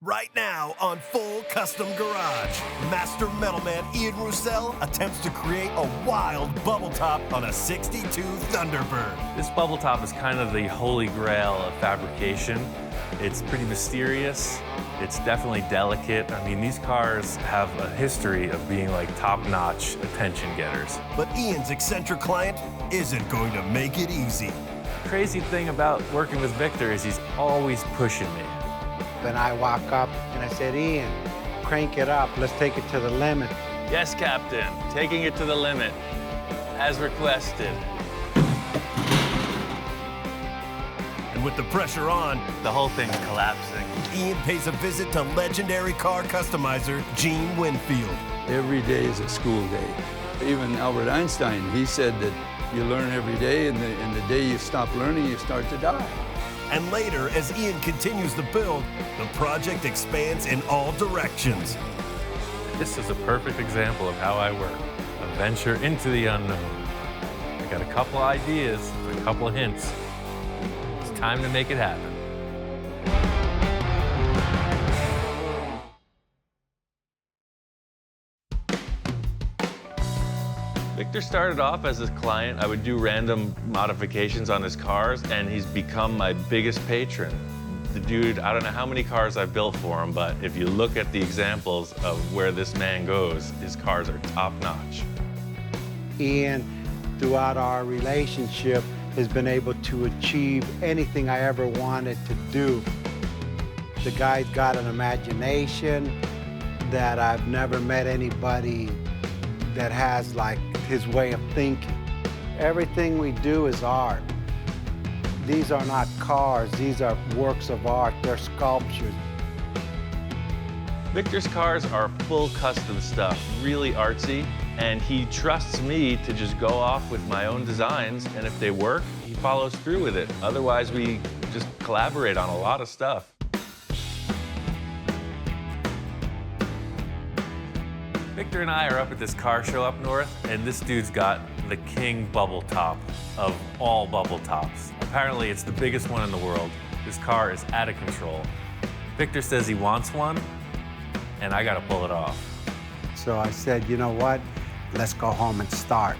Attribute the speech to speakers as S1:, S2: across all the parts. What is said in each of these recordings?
S1: Right now on Full Custom Garage, Master Metalman Ian Roussel attempts to create a wild bubble top on a 62 Thunderbird.
S2: This bubble top is kind of the holy grail of fabrication. It's pretty mysterious. It's definitely delicate. I mean, these cars have a history of being like top-notch attention getters.
S1: But Ian's eccentric client isn't going to make it easy.
S2: The crazy thing about working with Victor is he's always pushing me.
S3: Then I walk up and I said, Ian, crank it up. Let's take it to the limit.
S2: Yes, Captain. Taking it to the limit, as requested.
S1: And with the pressure on,
S2: The whole thing's collapsing.
S1: Ian pays a visit to legendary car customizer Gene Winfield.
S4: Every day is a school day. Even Albert Einstein, he said that you learn every day, and the day you stop learning, you start to die.
S1: And later, as Ian continues the build, the project expands in all directions.
S2: This is a perfect example of how I work. A venture into the unknown. I got a couple ideas, a couple of hints. It's time to make it happen. Victor started off as his client. I would do random modifications on his cars, and he's become my biggest patron. The dude, I don't know how many cars I've built for him, but if you look at the examples of where this man goes, his cars are top-notch.
S3: Ian, throughout our relationship, has been able to achieve anything I ever wanted to do. The guy's got an imagination that I've never met anybody that has like his way of thinking. Everything we do is art. These are not cars, these are works of art, they're sculptures.
S2: Victor's cars are full custom stuff, really artsy, and he trusts me to just go off with my own designs, and if they work, he follows through with it. Otherwise, we just collaborate on a lot of stuff. Victor and I are up at this car show up north, and this dude's got the king bubble top of all bubble tops. Apparently, it's the biggest one in the world. This car is out of control. Victor says he wants one, and I gotta pull it off.
S3: So I said, you know what? Let's go home and start.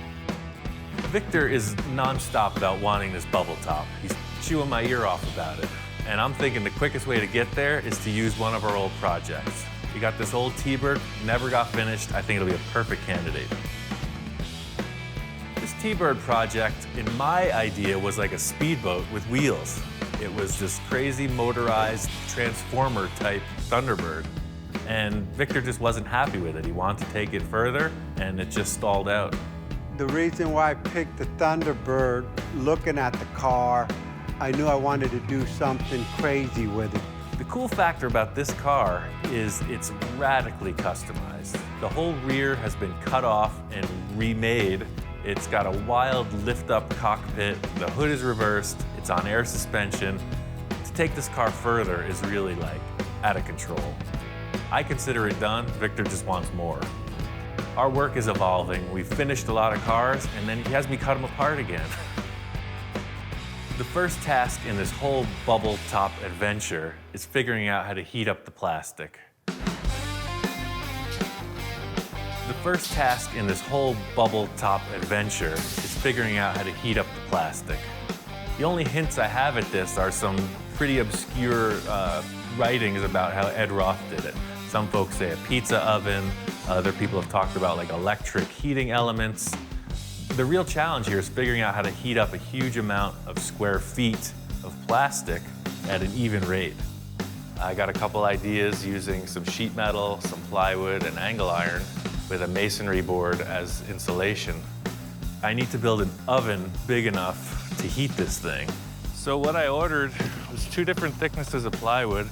S2: Victor is nonstop about wanting this bubble top. He's chewing my ear off about it. And I'm thinking the quickest way to get there is to use one of our old projects. We got this old T-Bird, never got finished. I think it'll be a perfect candidate. This T-Bird project, in my idea, was like a speedboat with wheels. It was this crazy motorized transformer type Thunderbird. And Victor just wasn't happy with it. He wanted to take it further, and it just stalled out.
S3: The reason why I picked the Thunderbird, looking at the car, I knew I wanted to do something crazy with it.
S2: The cool factor about this car is it's radically customized. The whole rear has been cut off and remade. It's got a wild lift-up cockpit. The hood is reversed. It's on air suspension. To take this car further is really like out of control. I consider it done. Victor just wants more. Our work is evolving. We've finished a lot of cars, and then he has me cut them apart again. The first task in this whole bubble top adventure is figuring out how to heat up the plastic. The first task in this whole bubble top adventure is figuring out how to heat up the plastic. The only hints I have at this are some pretty obscure writings about how Ed Roth did it. Some folks say a pizza oven. Other people have talked about like electric heating elements. The real challenge here is figuring out how to heat up a huge amount of square feet of plastic at an even rate. I got a couple ideas using some sheet metal, some plywood, and angle iron with a masonry board as insulation. I need to build an oven big enough to heat this thing. So what I ordered was 2 different thicknesses of plywood.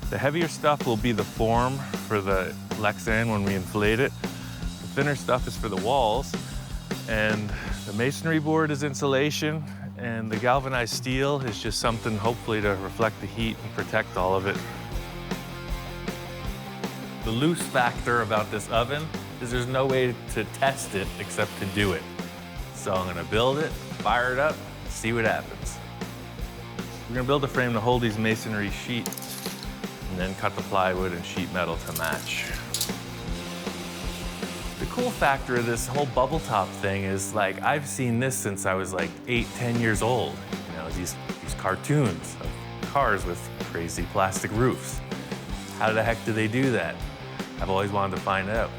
S2: The heavier stuff will be the form for the Lexan when we inflate it. The thinner stuff is for the walls. And the masonry board is insulation, and the galvanized steel is just something hopefully to reflect the heat and protect all of it. The loose factor about this oven is there's no way to test it except to do it. So I'm gonna build it, fire it up, see what happens. We're gonna build a frame to hold these masonry sheets. and then cut the plywood and sheet metal to match. The cool factor of this whole bubble top thing is, like, I've seen this since I was like 8, 10 years old. You know, these cartoons of cars with crazy plastic roofs. How the heck do they do that? I've always wanted to find out.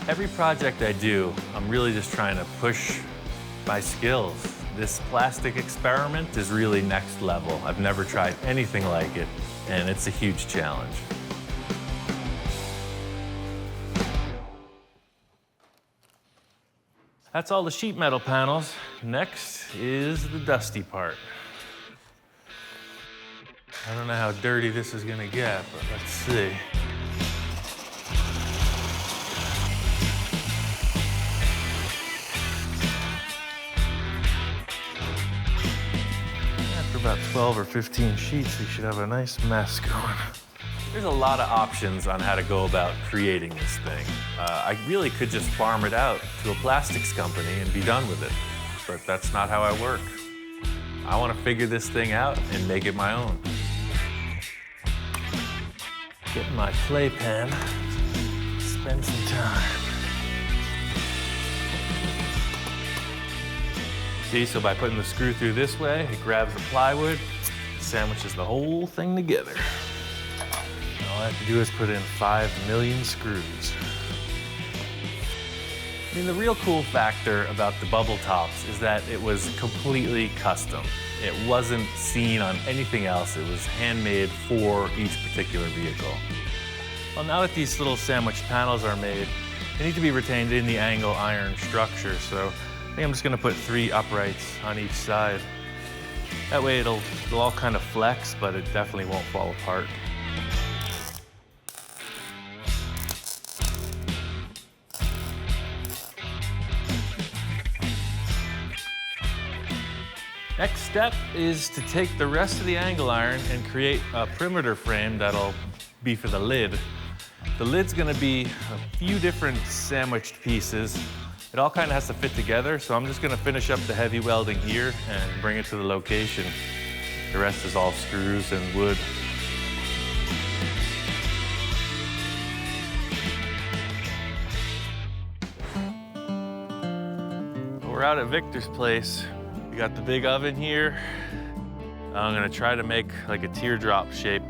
S2: Every project I do, I'm really just trying to push my skills. This plastic experiment is really next level. I've never tried anything like it, and it's a huge challenge. That's all the sheet metal panels. Next is the dusty part. I don't know how dirty this is gonna get, but let's see. After about 12 or 15 sheets, we should have a nice mess going. There's a lot of options on how to go about creating this thing. I really could just farm it out to a plastics company and be done with it, but that's not how I work. I want to figure this thing out and make it my own. Get my playpen, spend some time. See, so by putting the screw through this way, it grabs the plywood, sandwiches the whole thing together. All I have to do is put in 5 million screws. I mean, the real cool factor about the bubble tops is that it was completely custom. It wasn't seen on anything else. It was handmade for each particular vehicle. Well, now that these little sandwich panels are made, they need to be retained in the angle iron structure. So I think I'm just gonna put 3 uprights on each side. That way it'll all kind of flex, but it definitely won't fall apart. Next step is to take the rest of the angle iron and create a perimeter frame that'll be for the lid. The lid's gonna be a few different sandwiched pieces. It all kind of has to fit together, so I'm just gonna finish up the heavy welding here and bring it to the location. The rest is all screws and wood. We're out at Victor's place. We got the big oven here. I'm gonna try to make like a teardrop shape.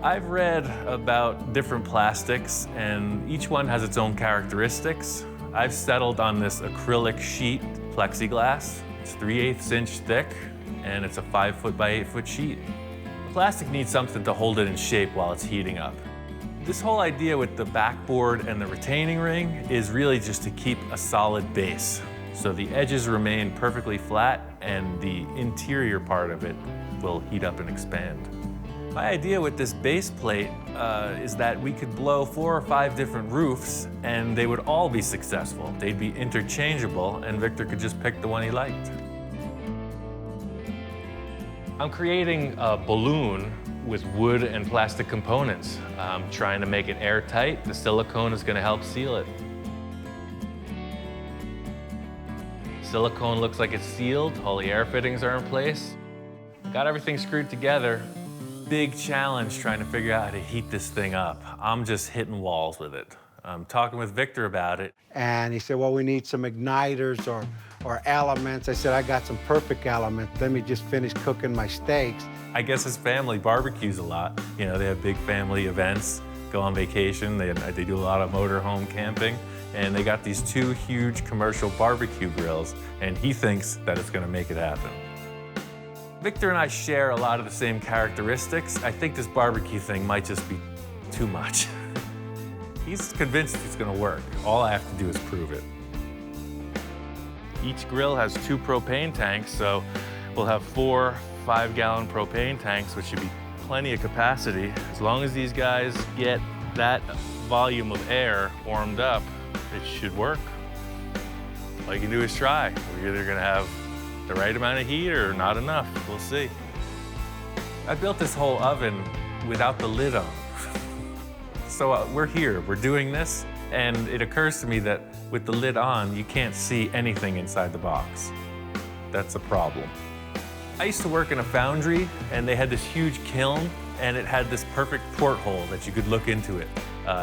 S2: I've read about different plastics and each one has its own characteristics. I've settled on this acrylic sheet plexiglass. It's 3/8 inch thick and it's a 5 foot by 8 foot sheet. The plastic needs something to hold it in shape while it's heating up. This whole idea with the backboard and the retaining ring is really just to keep a solid base. So the edges remain perfectly flat and the interior part of it will heat up and expand. My idea with this base plate is that we could blow 4 or 5 different roofs and they would all be successful. They'd be interchangeable and Victor could just pick the one he liked. I'm creating a balloon with wood and plastic components. I'm trying to make it airtight. The silicone is going to help seal it. Silicone looks like it's sealed. All the air fittings are in place. Got everything screwed together. Big challenge trying to figure out how to heat this thing up. I'm just hitting walls with it. I'm talking with Victor about it.
S3: And he said, well, we need some igniters or elements. I said, I got some perfect elements. Let me just finish cooking my steaks.
S2: I guess his family barbecues a lot. You know, they have big family events, go on vacation. They do a lot of motorhome camping. And they got these 2 huge commercial barbecue grills, and he thinks that it's gonna make it happen. Victor and I share a lot of the same characteristics. I think this barbecue thing might just be too much. He's convinced it's gonna work. All I have to do is prove it. Each grill has 2 propane tanks, so we'll have 4 5-gallon propane tanks, which should be plenty of capacity. As long as these guys get that volume of air warmed up, it should work. All you can do is try. We're either gonna have the right amount of heat or not enough. We'll see. I built this whole oven without the lid on. So we're here, we're doing this, and it occurs to me that with the lid on, you can't see anything inside the box. That's a problem. I used to work in a foundry, and they had this huge kiln, and it had this perfect porthole that you could look into it.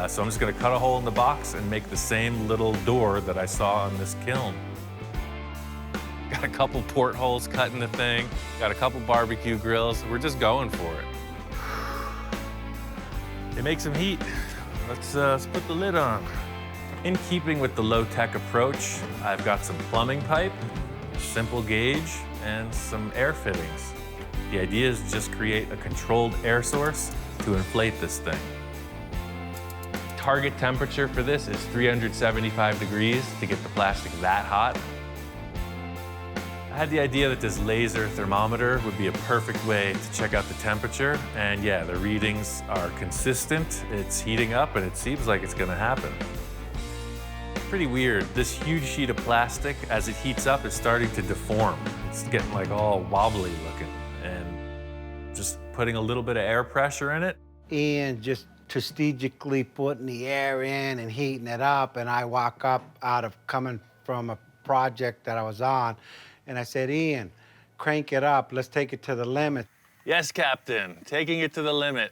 S2: So I'm just gonna cut a hole in the box and make the same little door that I saw on this kiln. Got a couple portholes cut in the thing, got a couple barbecue grills. We're just going for it. It makes some heat. Let's put the lid on. In keeping with the low-tech approach, I've got some plumbing pipe, simple gauge, and some air fittings. The idea is to just create a controlled air source to inflate this thing. Target temperature for this is 375 degrees to get the plastic that hot. I had the idea that this laser thermometer would be a perfect way to check out the temperature, and yeah, the readings are consistent, it's heating up, and it seems like it's gonna happen. Pretty weird. This huge sheet of plastic, as it heats up, is starting to deform. It's getting like all wobbly looking, and just putting a little bit of air pressure in it.
S3: And just strategically putting the air in and heating it up, and I walk up out of coming from a project that I was on, and I said, Ian, crank it up, let's take it to the limit.
S2: Yes, Captain, taking it to the limit,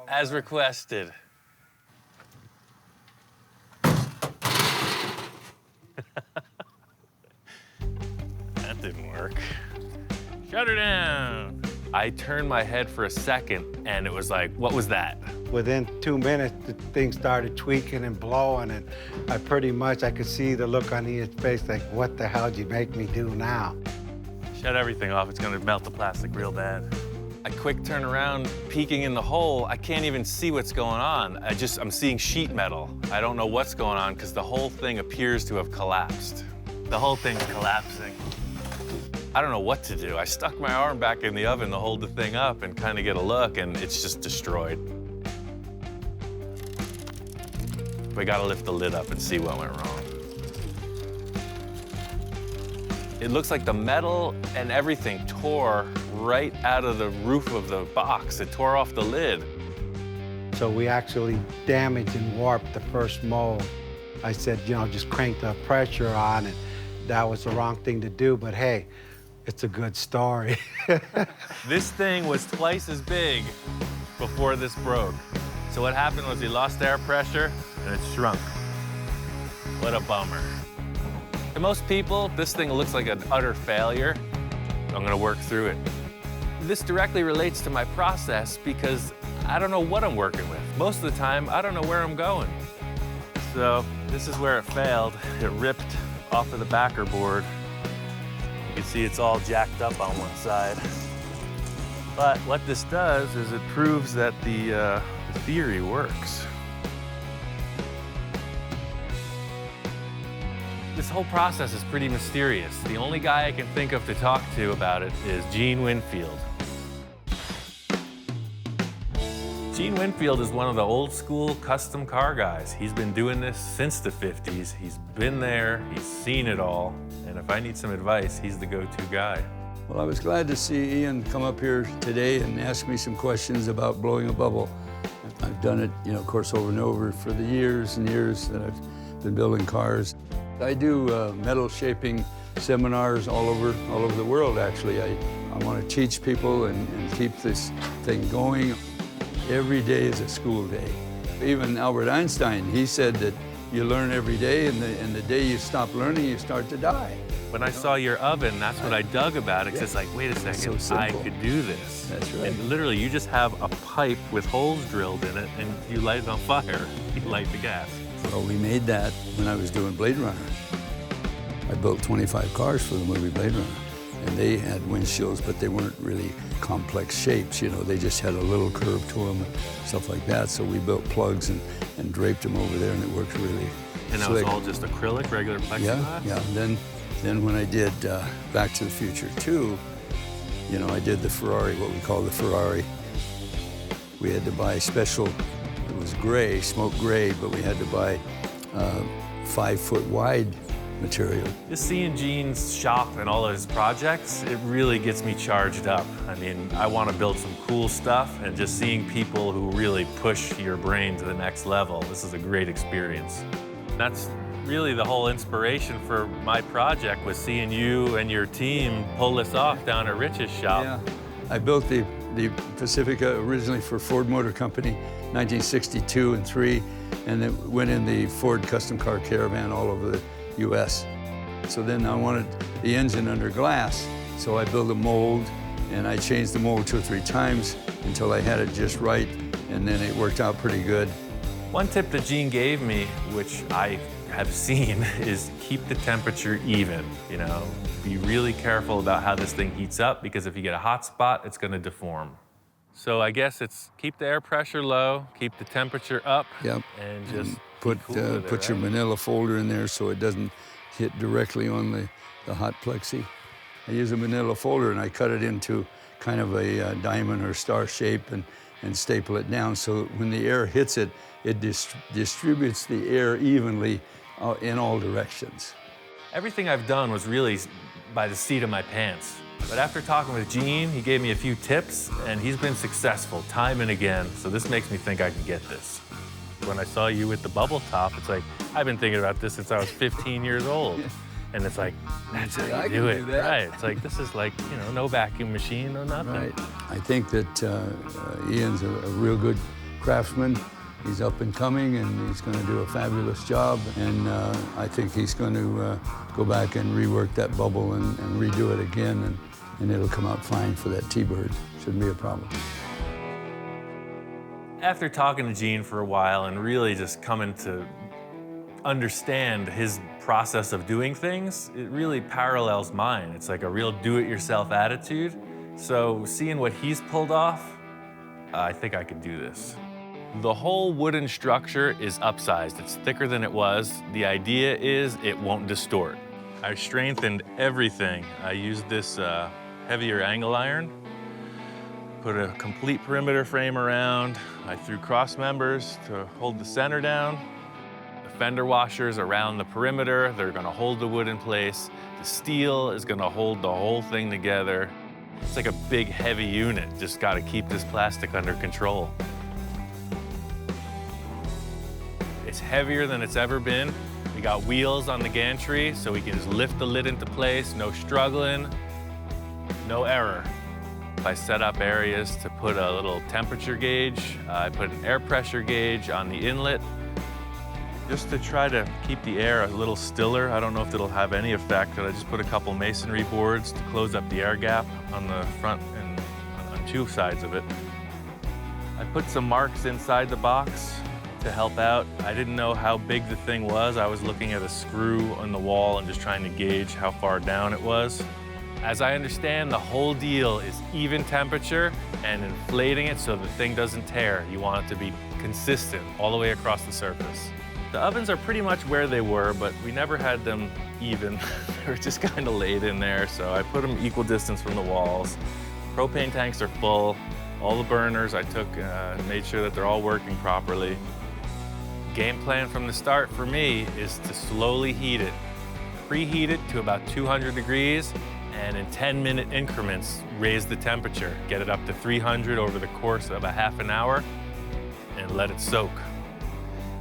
S2: as requested. That didn't work. Shut her down. I turned my head for a second, and it was like, what was that?
S3: Within 2 minutes, the thing started tweaking and blowing, and I could see the look on Ian's face like, what the hell did you make me do now?
S2: Shut everything off, it's gonna melt the plastic real bad. A quick turn around, peeking in the hole, I can't even see what's going on. I'm seeing sheet metal. I don't know what's going on because the whole thing appears to have collapsed. The whole thing's collapsing. I don't know what to do. I stuck my arm back in the oven to hold the thing up and kind of get a look, and it's just destroyed. We gotta lift the lid up and see what went wrong. It looks like the metal and everything tore right out of the roof of the box. It tore off the lid.
S3: So we actually damaged and warped the first mold. I said, just crank the pressure on, and that was the wrong thing to do, but hey, it's a good story.
S2: This thing was twice as big before this broke. So what happened was he lost air pressure and it shrunk. What a bummer. To most people, this thing looks like an utter failure. I'm gonna work through it. This directly relates to my process because I don't know what I'm working with. Most of the time, I don't know where I'm going. So this is where it failed. It ripped off of the backer board. You can see it's all jacked up on one side. But what this does is it proves that the theory works. This whole process is pretty mysterious. The only guy I can think of to talk to about it is Gene Winfield. Gene Winfield is one of the old school custom car guys. He's been doing this since the 50s. He's been there, he's seen it all. And if I need some advice, he's the go-to guy.
S4: Well, I was glad to see Ian come up here today and ask me some questions about blowing a bubble. I've done it, of course, over and over for the years and years that I've been building cars. I do metal shaping seminars all over the world, actually. I want to teach people and keep this thing going. Every day is a school day. Even Albert Einstein, he said that you learn every day, and the day you stop learning, you start to die.
S2: When I saw your oven, that's what I dug about it, because it's like, wait a second,
S4: so
S2: I could do this.
S4: That's right.
S2: And literally, you just have a pipe with holes drilled in it, and you light it on fire. You light the gas.
S4: Well, we made that when I was doing Blade Runner. I built 25 cars for the movie Blade Runner. And they had windshields, but they weren't really complex shapes, they just had a little curve to them and stuff like that. So we built plugs and draped them over there, and it worked really
S2: And that
S4: slick.
S2: was all just acrylic, regular plexiglass?
S4: Yeah. Then when I did Back to the Future 2, I did the Ferrari, what we call the Ferrari. We had to buy special, it was gray, smoke gray, but we had to buy 5 foot wide material.
S2: Just seeing Gene's shop and all of his projects, it really gets me charged up. I mean, I want to build some cool stuff, and just seeing people who really push your brain to the next level, this is a great experience. That's Really, the whole inspiration for my project was seeing you and your team pull this off down at Rich's shop.
S4: Yeah. I built the Pacifica originally for Ford Motor Company, 1962 and 3, and it went in the Ford custom car caravan all over the U.S. So then I wanted the engine under glass, so I built a mold, and I changed the mold 2 or 3 times until I had it just right, and then it worked out pretty good.
S2: One tip that Gene gave me, which I have seen, is keep the temperature even, you know? Be really careful about how this thing heats up, because if you get a hot spot, it's gonna deform. So I guess it's keep the air pressure low, keep the temperature up,
S4: Yep.
S2: and just
S4: put
S2: be cool with it,
S4: put your
S2: right?
S4: manila folder in there so it doesn't hit directly on the hot plexi. I use a manila folder and I cut it into kind of a diamond or star shape and staple it down so when the air hits it, it distributes the air evenly in all directions.
S2: Everything I've done was really by the seat of my pants. But after talking with Gene, he gave me a few tips, and he's been successful time and again, so this makes me think I can get this. When I saw you with the bubble top, it's like, I've been thinking about this since I was 15 years old. And it's like, that's how you do it. Right, it's like, this is like, you know, no vacuum machine, no nothing.
S4: Right. I think that Ian's a real good craftsman. He's up and coming, and he's going to do a fabulous job. And I think he's going to go back and rework that bubble and redo it again, and it'll come out fine for that T-bird. Shouldn't be a problem.
S2: After talking to Gene for a while and really just coming to understand his process of doing things, it really parallels mine. It's like a real do-it-yourself attitude. So seeing what he's pulled off, I think I could do this. The whole wooden structure is upsized. It's thicker than it was. The idea is it won't distort. I strengthened everything. I used this heavier angle iron, put a complete perimeter frame around. I threw cross members to hold the center down. The fender washers around the perimeter, they're gonna hold the wood in place. The steel is gonna hold the whole thing together. It's like a big, heavy unit. Just gotta keep this plastic under control. It's heavier than it's ever been. We got wheels on the gantry, so we can just lift the lid into place, no struggling, no error. I set up areas to put a little temperature gauge. I put an air pressure gauge on the inlet, just to try to keep the air a little stiller. I don't know if it'll have any effect, but I just put a couple masonry boards to close up the air gap on the front and on 2 sides of it. I put some marks inside the box to help out. I didn't know how big the thing was. I was looking at a screw on the wall and just trying to gauge how far down it was. As I understand, the whole deal is even temperature and inflating it so the thing doesn't tear. You want it to be consistent all the way across the surface. The ovens are pretty much where they were, but we never had them even. They were just kind of laid in there, so I put them equal distance from the walls. Propane tanks are full. All the burners I took and made sure that they're all working properly. Game plan from the start for me is to slowly heat it. Preheat it to about 200 degrees, and in 10-minute increments, raise the temperature. Get it up to 300 over the course of a half an hour, and let it soak.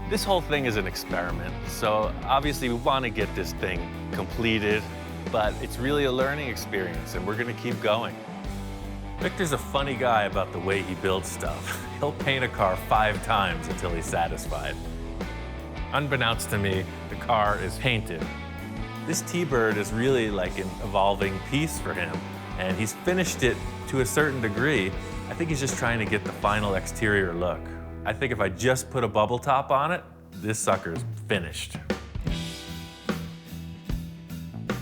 S2: This whole thing is an experiment, so obviously we want to get this thing completed, but it's really a learning experience, and we're going to keep going. Victor's a funny guy about the way he builds stuff. He'll paint a car 5 times until he's satisfied. Unbeknownst to me, the car is painted. This T-bird is really like an evolving piece for him, and he's finished it to a certain degree. I think he's just trying to get the final exterior look. I think if I just put a bubble top on it, this sucker's finished.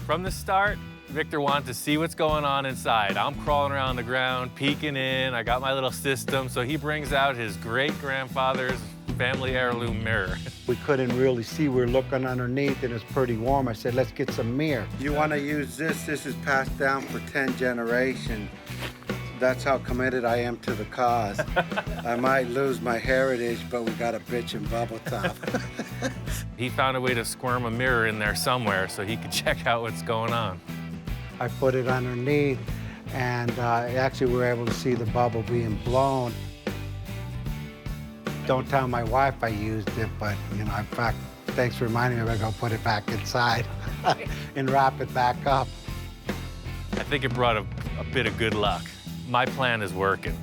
S2: From the start, Victor wanted to see what's going on inside. I'm crawling around the ground, peeking in. I got my little system, so he brings out his great-grandfather's family heirloom mirror.
S3: We couldn't really see. We were looking underneath, and it's pretty warm. I said, let's get some mirror. You want to use this? This is passed down for 10 generations. That's how committed I am to the cause. I might lose my heritage, but we got a bitchin' bubble top.
S2: He found a way to squirm a mirror in there somewhere so he could check out what's going on.
S3: I put it underneath, and actually we were able to see the bubble being blown. Don't tell my wife I used it, but, you know, in fact, Thanks for reminding me, I'm gonna go put it back inside and wrap it back up.
S2: I think it brought a bit of good luck. My plan is working.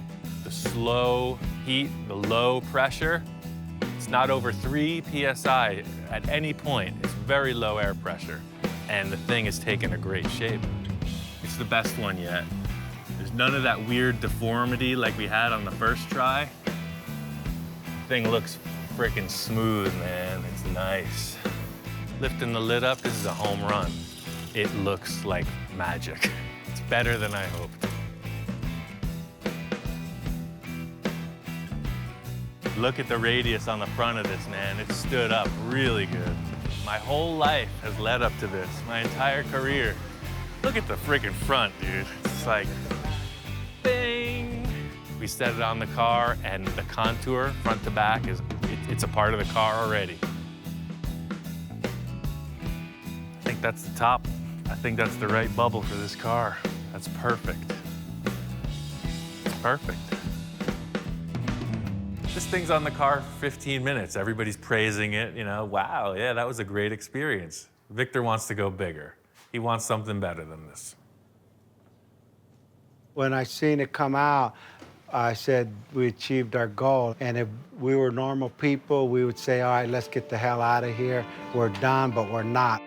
S2: The slow heat, the low pressure, it's not over 3 PSI at any point. It's very low air pressure. And the thing is taking a great shape. It's the best one yet. There's none of that weird deformity like we had on the first try. Thing looks freaking smooth, man. It's nice. Lifting the lid up, this is a home run. It looks like magic. It's better than I hoped. Look at the radius on the front of this, man. It stood up really good. My whole life has led up to this, my entire career. Look at the freaking front, dude. It's like, bing. We set it on the car, and the contour, front to back, it's a part of the car already. I think that's the top. I think that's the right bubble for this car. That's perfect. It's perfect. This thing's on the car for 15 minutes. Everybody's praising it, you know, wow, yeah, that was a great experience. Victor wants to go bigger. He wants something better than this.
S3: When I seen it come out, I said we achieved our goal. And if we were normal people, we would say, all right, let's get the hell out of here. We're done, but we're not.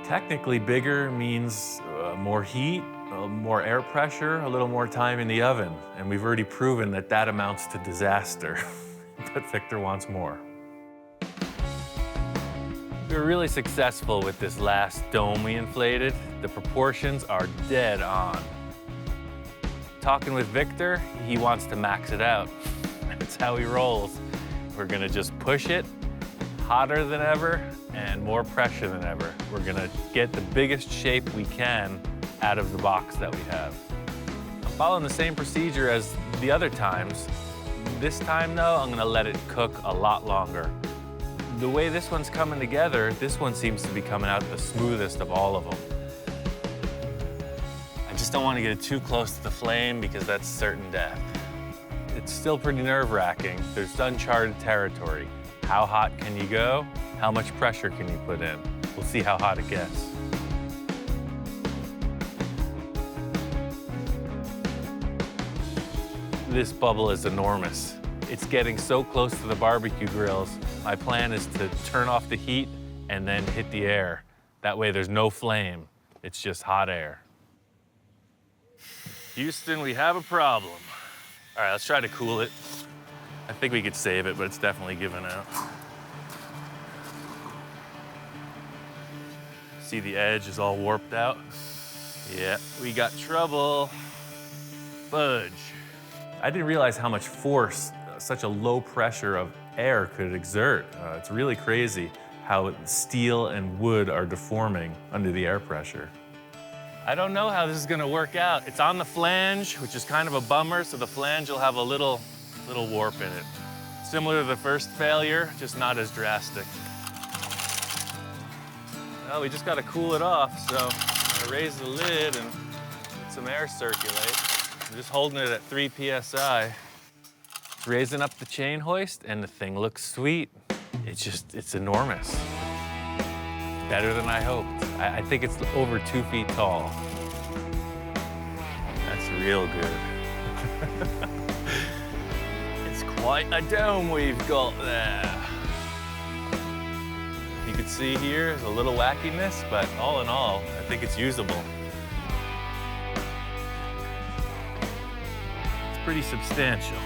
S2: Technically, bigger means more heat, more air pressure, a little more time in the oven. And we've already proven that that amounts to disaster. But Victor wants more. We were really successful with this last dome we inflated. The proportions are dead on. Talking with Victor, he wants to max it out. That's how he rolls. We're gonna just push it hotter than ever and more pressure than ever. We're gonna get the biggest shape we can out of the box that we have. I'm following the same procedure as the other times. This time, though, I'm gonna let it cook a lot longer. The way this one's coming together, this one seems to be coming out the smoothest of all of them. I just don't want to get it too close to the flame because that's certain death. It's still pretty nerve-wracking. There's uncharted territory. How hot can you go? How much pressure can you put in? We'll see how hot it gets. This bubble is enormous. It's getting so close to the barbecue grills. My plan is to turn off the heat and then hit the air. That way there's no flame. It's just hot air. Houston, we have a problem. All right, let's try to cool it. I think we could save it, but it's definitely giving out. See the edge is all warped out? Yeah, we got trouble. Fudge. I didn't realize how much force such a low pressure of air could exert. It's really crazy how steel and wood are deforming under the air pressure. I don't know how this is gonna work out. It's on the flange, which is kind of a bummer, so the flange will have a little warp in it. Similar to the first failure, just not as drastic. Well, we just gotta cool it off, so I'm gonna raise the lid and let some air circulate. I'm just holding it at 3 PSI. Raising up the chain hoist, and the thing looks sweet. It's enormous. Better than I hoped. I think it's over 2 feet tall. That's real good. It's quite a dome we've got there. You can see here, there's a little wackiness, but all in all, I think it's usable. It's pretty substantial.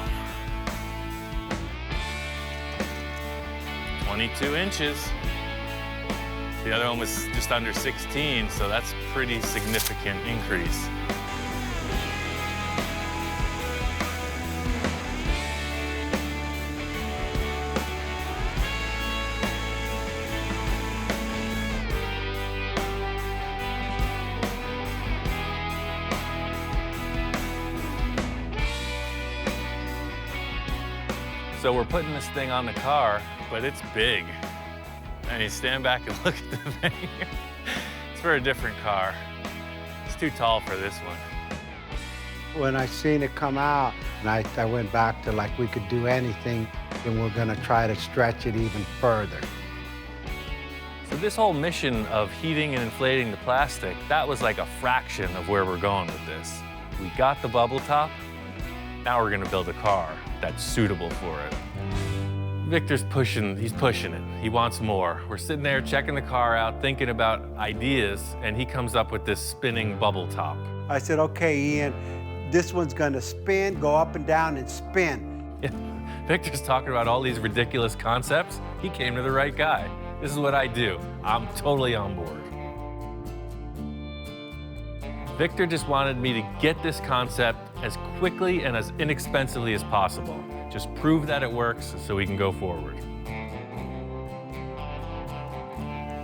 S2: 22 inches. The other one was just under 16, so that's a pretty significant increase. So we're putting this thing on the car, but it's big. I mean, stand back and look at the thing. It's for a different car. It's too tall for this one.
S3: When I seen it come out, and I went back to like we could do anything, and we're gonna try to stretch it even further.
S2: So this whole mission of heating and inflating the plastic, that was like a fraction of where we're going with this. We got the bubble top, now we're gonna build a car that's suitable for it. Victor's pushing, he's pushing it. He wants more. We're sitting there checking the car out, thinking about ideas, and he comes up with this spinning bubble top.
S3: I said, okay, Ian, this one's gonna spin, go up and down and spin.
S2: Yeah. Victor's talking about all these ridiculous concepts. He came to the right guy. This is what I do. I'm totally on board. Victor just wanted me to get this concept as quickly and as inexpensively as possible. Just prove that it works so we can go forward.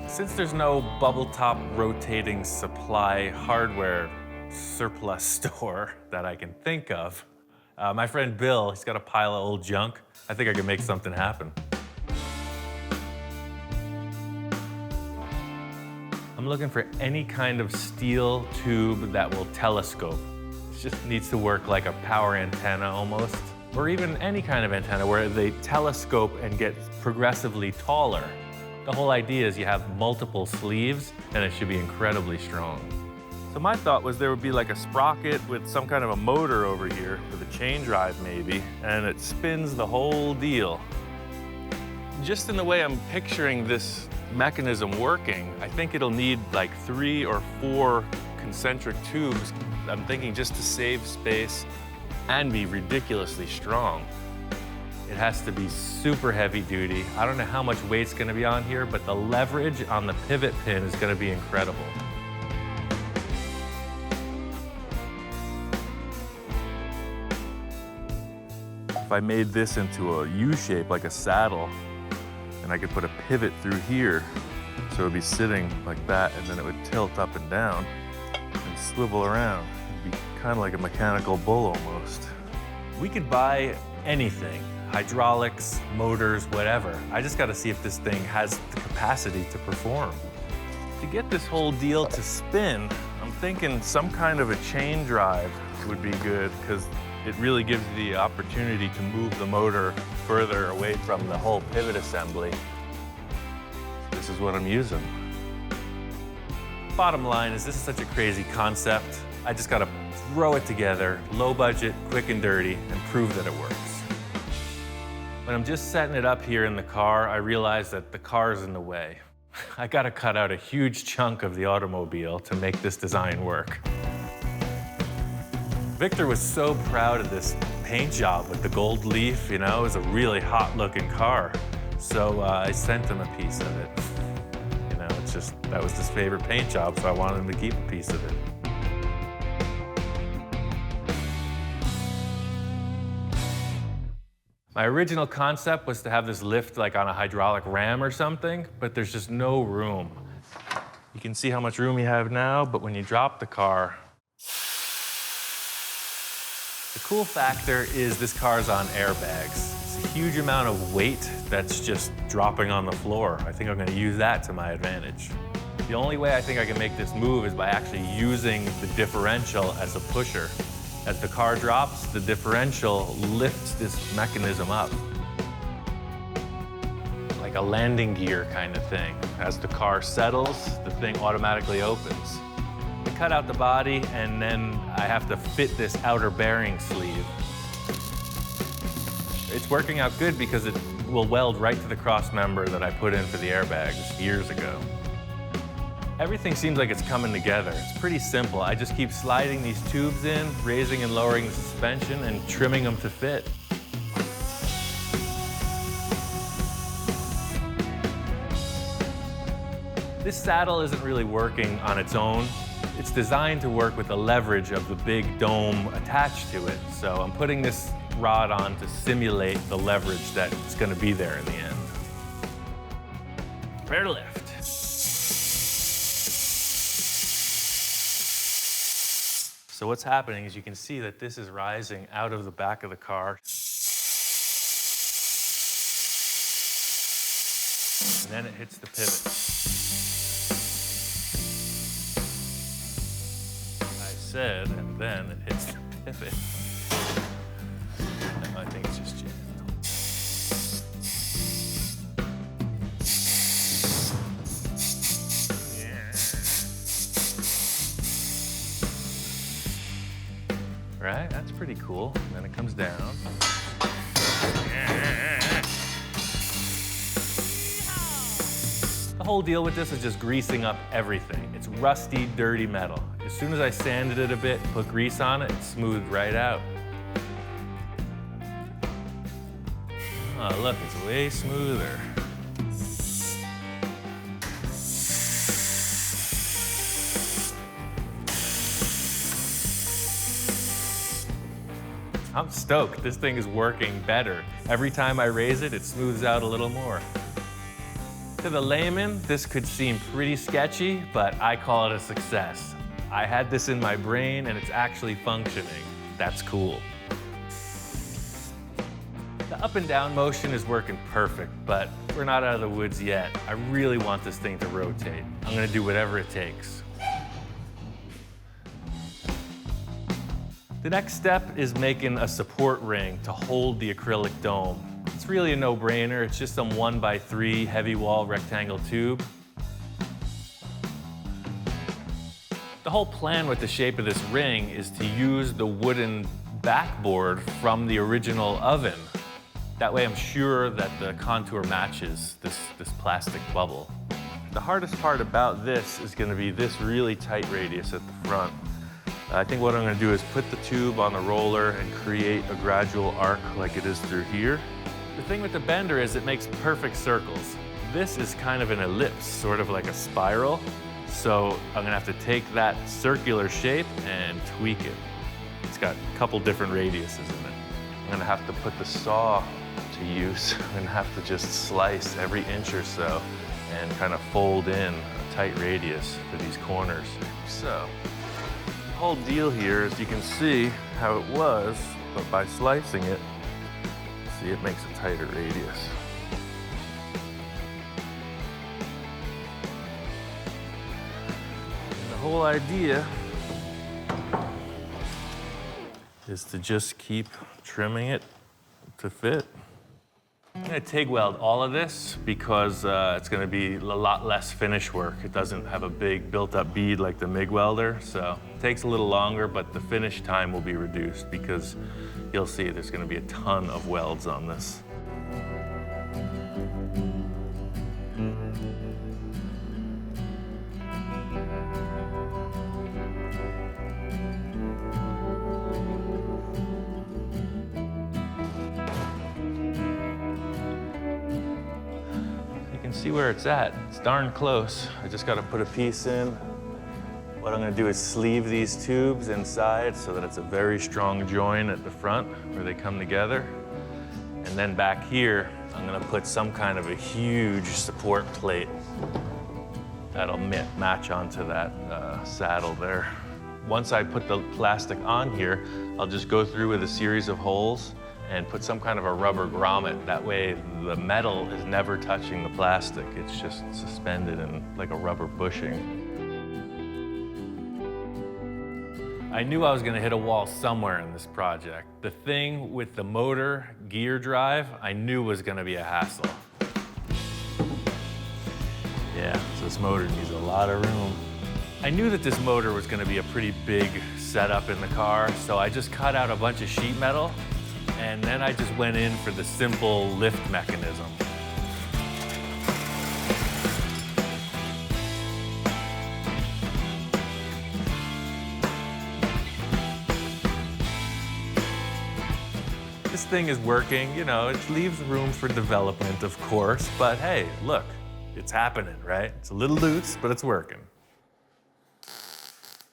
S2: Since there's no bubble top rotating supply hardware surplus store that I can think of, my friend Bill, he's got a pile of old junk. I think I can make something happen. I'm looking for any kind of steel tube that will telescope. It just needs to work like a power antenna almost, or even any kind of antenna where they telescope and get progressively taller. The whole idea is you have multiple sleeves and it should be incredibly strong. So my thought was there would be like a sprocket with some kind of a motor over here with a chain drive maybe, and it spins the whole deal. Just in the way I'm picturing this mechanism working, I think it'll need like 3 or 4 concentric tubes. I'm thinking just to save space and be ridiculously strong. It has to be super heavy duty. I don't know how much weight's gonna be on here, but the leverage on the pivot pin is gonna be incredible. If I made this into a U shape, like a saddle, and I could put a pivot through here, so it would be sitting like that, and then it would tilt up and down and swivel around. It'd be kind of like a mechanical bull almost. We could buy anything, hydraulics, motors, whatever. I just gotta see if this thing has the capacity to perform. To get this whole deal to spin, I'm thinking some kind of a chain drive would be good, because it really gives you the opportunity to move the motor further away from the whole pivot assembly. This is what I'm using. Bottom line is, this is such a crazy concept. I just gotta throw it together, low budget, quick and dirty, and prove that it works. When I'm just setting it up here in the car, I realize that the car's in the way. I gotta cut out a huge chunk of the automobile to make this design work. Victor was so proud of this paint job with the gold leaf, you know, it was a really hot looking car. So I sent him a piece of it. You know, it's just, that was his favorite paint job, so I wanted him to keep a piece of it. My original concept was to have this lift like on a hydraulic ram or something, but there's just no room. You can see how much room you have now, but when you drop the car, the cool factor is this car's on airbags. It's a huge amount of weight that's just dropping on the floor. I think I'm gonna use that to my advantage. The only way I think I can make this move is by actually using the differential as a pusher. As the car drops, the differential lifts this mechanism up. Like a landing gear kind of thing. As the car settles, the thing automatically opens. I cut out the body, and then I have to fit this outer bearing sleeve. It's working out good because it will weld right to the cross member that I put in for the airbags years ago. Everything seems like it's coming together. It's pretty simple. I just keep sliding these tubes in, raising and lowering the suspension, and trimming them to fit. This saddle isn't really working on its own. It's designed to work with the leverage of the big dome attached to it. So I'm putting this rod on to simulate the leverage that's gonna be there in the end. Prepare to lift. So what's happening is you can see that this is rising out of the back of the car. And then it hits the pivot. I said, and then it hits the pivot. No, I think it's just jammed. right? That's pretty cool. And then it comes down. The whole deal with this is just greasing up everything. It's rusty, dirty metal. As soon as I sanded it a bit, put grease on it, it smoothed right out. Oh, look, it's way smoother. I'm stoked. This thing is working better. Every time I raise it, it smooths out a little more. To the layman, this could seem pretty sketchy, but I call it a success. I had this in my brain and it's actually functioning. That's cool. The up and down motion is working perfect, but we're not out of the woods yet. I really want this thing to rotate. I'm gonna do whatever it takes. The next step is making a support ring to hold the acrylic dome. It's really a no-brainer. It's just some 1x3 heavy wall rectangle tube. The whole plan with the shape of this ring is to use the wooden backboard from the original oven. That way I'm sure that the contour matches this plastic bubble. The hardest part about this is going to be this really tight radius at the front. I think what I'm going to do is put the tube on the roller and create a gradual arc like it is through here. The thing with the bender is it makes perfect circles. This is kind of an ellipse, sort of like a spiral. So I'm gonna have to take that circular shape and tweak it. It's got a couple different radiuses in it. I'm gonna have to put the saw to use. I'm gonna have to just slice every inch or so and kind of fold in a tight radius for these corners. So the whole deal here is you can see how it was, but by slicing it, see, it makes a tighter radius. And the whole idea is to just keep trimming it to fit. I'm gonna TIG weld all of this because it's gonna be a lot less finish work. It doesn't have a big built-up bead like the MIG welder, so it takes a little longer, but the finish time will be reduced because you'll see there's gonna be a ton of welds on this. See where it's at. It's darn close. I just got to put a piece in. What I'm going to do is sleeve these tubes inside so that it's a very strong join at the front where they come together. And then back here, I'm going to put some kind of a huge support plate that'll match onto that saddle there. Once I put the plastic on here, I'll just go through with a series of holes and put some kind of a rubber grommet. That way the metal is never touching the plastic. It's just suspended in like a rubber bushing. I knew I was gonna hit a wall somewhere in this project. The thing with the motor gear drive, I knew was gonna be a hassle. Yeah, so this motor needs a lot of room. I knew that this motor was gonna be a pretty big setup in the car, so I just cut out a bunch of sheet metal and then I just went in for the simple lift mechanism. This thing is working, you know, it leaves room for development, of course, but hey, look, it's happening, right? It's a little loose, but it's working.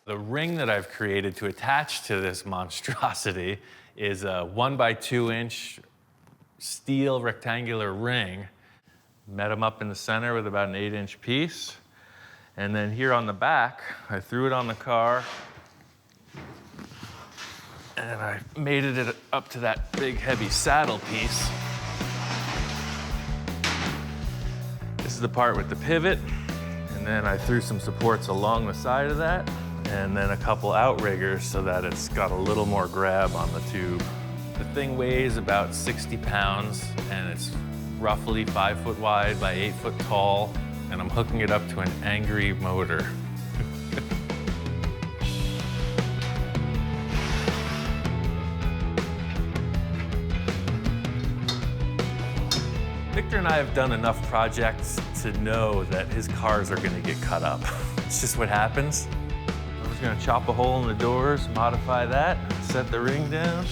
S2: The ring that I've created to attach to this monstrosity is a 1x2 inch steel rectangular ring. Met them up in the center with about an 8-inch piece. And then here on the back, I threw it on the car and I mated it up to that big heavy saddle piece. This is the part with the pivot. And then I threw some supports along the side of that, and then a couple outriggers so that it's got a little more grab on the tube. The thing weighs about 60 pounds and it's roughly 5 foot wide by 8 foot tall, and I'm hooking it up to an Angry motor. Victor and I have done enough projects to know that his cars are gonna get cut up. It's just what happens. I'm just gonna chop a hole in the doors, modify that, set the ring down.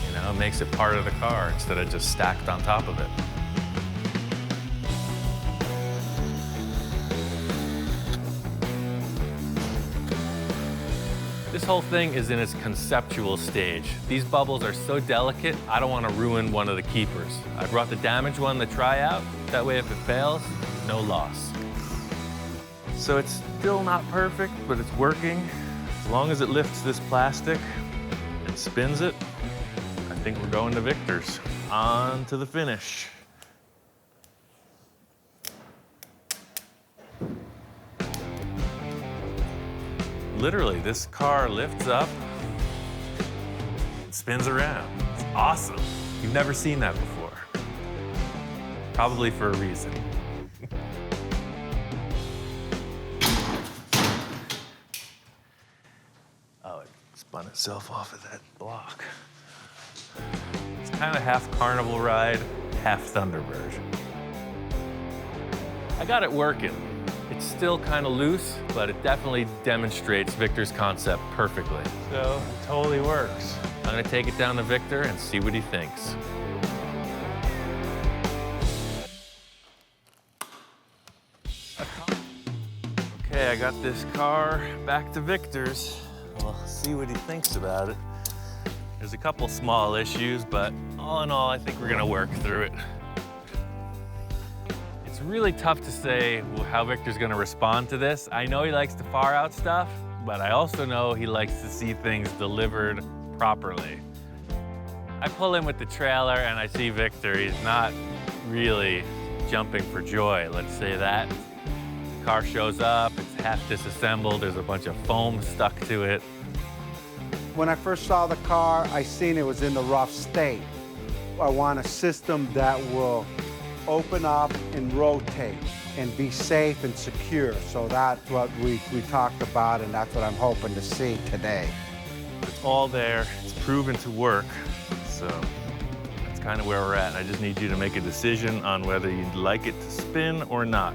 S2: You know, it makes it part of the car instead of just stacked on top of it. This whole thing is in its conceptual stage. These bubbles are so delicate, I don't want to ruin one of the keepers. I brought the damaged one to try out. That way, if it fails, no loss. So it's still not perfect, but it's working. As long as it lifts this plastic and spins it, I think we're going to Victor's. On to the finish. Literally, this car lifts up, and spins around. It's awesome. You've never seen that before. Probably for a reason. Oh, it spun itself off of that block. It's kind of half carnival ride, half Thunderbird. I got it working. It's still kind of loose, but it definitely demonstrates Victor's concept perfectly. So it totally works. I'm gonna take it down to Victor and see what he thinks. Okay, I got this car back to Victor's. We'll see what he thinks about it. There's a couple small issues, but all in all, I think we're gonna work through it. It's really tough to say how Victor's gonna respond to this. I know he likes to far out stuff, but I also know he likes to see things delivered properly. I pull in with the trailer and I see Victor. He's not really jumping for joy, let's say that. The car shows up, it's half disassembled, there's a bunch of foam stuck to it.
S3: When I first saw the car, I seen it was in the rough state. I want a system that will open up and rotate and be safe and secure. So that's what we talked about, and that's what I'm hoping to see today.
S2: It's all there, it's proven to work, so that's kind of where we're at. I just need you to make a decision on whether you'd like it to spin or not.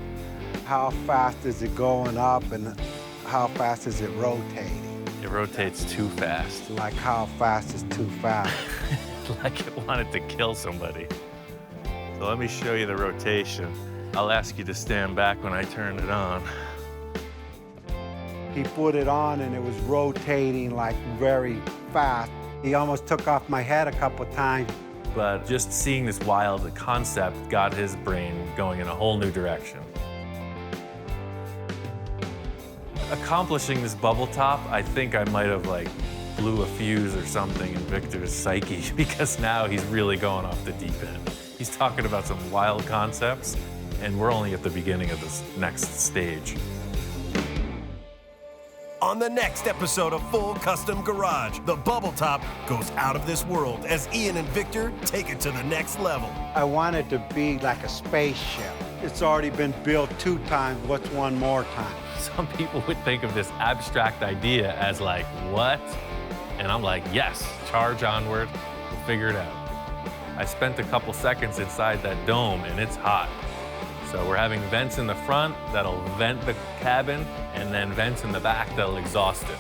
S3: How fast is it going up and how fast is it rotating?
S2: It rotates too fast.
S3: Like how fast is too fast?
S2: Like it wanted to kill somebody. So let me show you the rotation. I'll ask you to stand back when I turn it on.
S3: He put it on and it was rotating like very fast. He almost took off my head a couple times.
S2: But just seeing this wild concept got his brain going in a whole new direction. Accomplishing this bubble top, I think I might have like blew a fuse or something in Victor's psyche because now he's really going off the deep end. He's talking about some wild concepts, and we're only at the beginning of this next stage.
S1: On the next episode of Full Custom Garage, the bubble top goes out of this world as Ian and Victor take it to the next level.
S3: I want it to be like a spaceship. It's already been built 2 times, what's one more time?
S2: Some people would think of this abstract idea as like, what? And I'm like, yes, charge onward, we'll figure it out. I spent a couple seconds inside that dome and it's hot. So we're having vents in the front that'll vent the cabin and then vents in the back that'll exhaust it.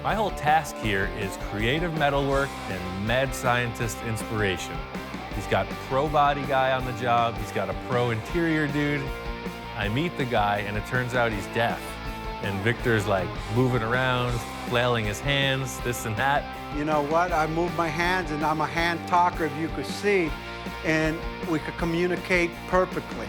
S2: My whole task here is creative metalwork and mad scientist inspiration. He's got pro body guy on the job, he's got a pro interior dude. I meet the guy and it turns out he's deaf. And Victor's like moving around, flailing his hands, this and that.
S3: You know what? I move my hands and I'm a hand talker, if you could see, and we could communicate perfectly.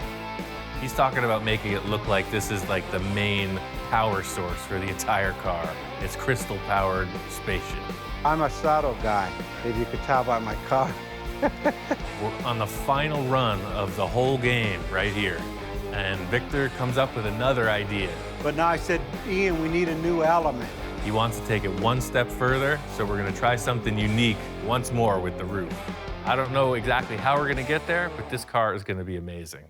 S2: He's talking about making it look like this is like the main power source for the entire car. It's crystal-powered spaceship.
S3: I'm a subtle guy, if you could tell by my car.
S2: We're on the final run of the whole game right here. And Victor comes up with another idea.
S3: But now I said, Ian, we need a new element.
S2: He wants to take it one step further, so we're gonna try something unique once more with the roof. I don't know exactly how we're gonna get there, but this car is gonna be amazing.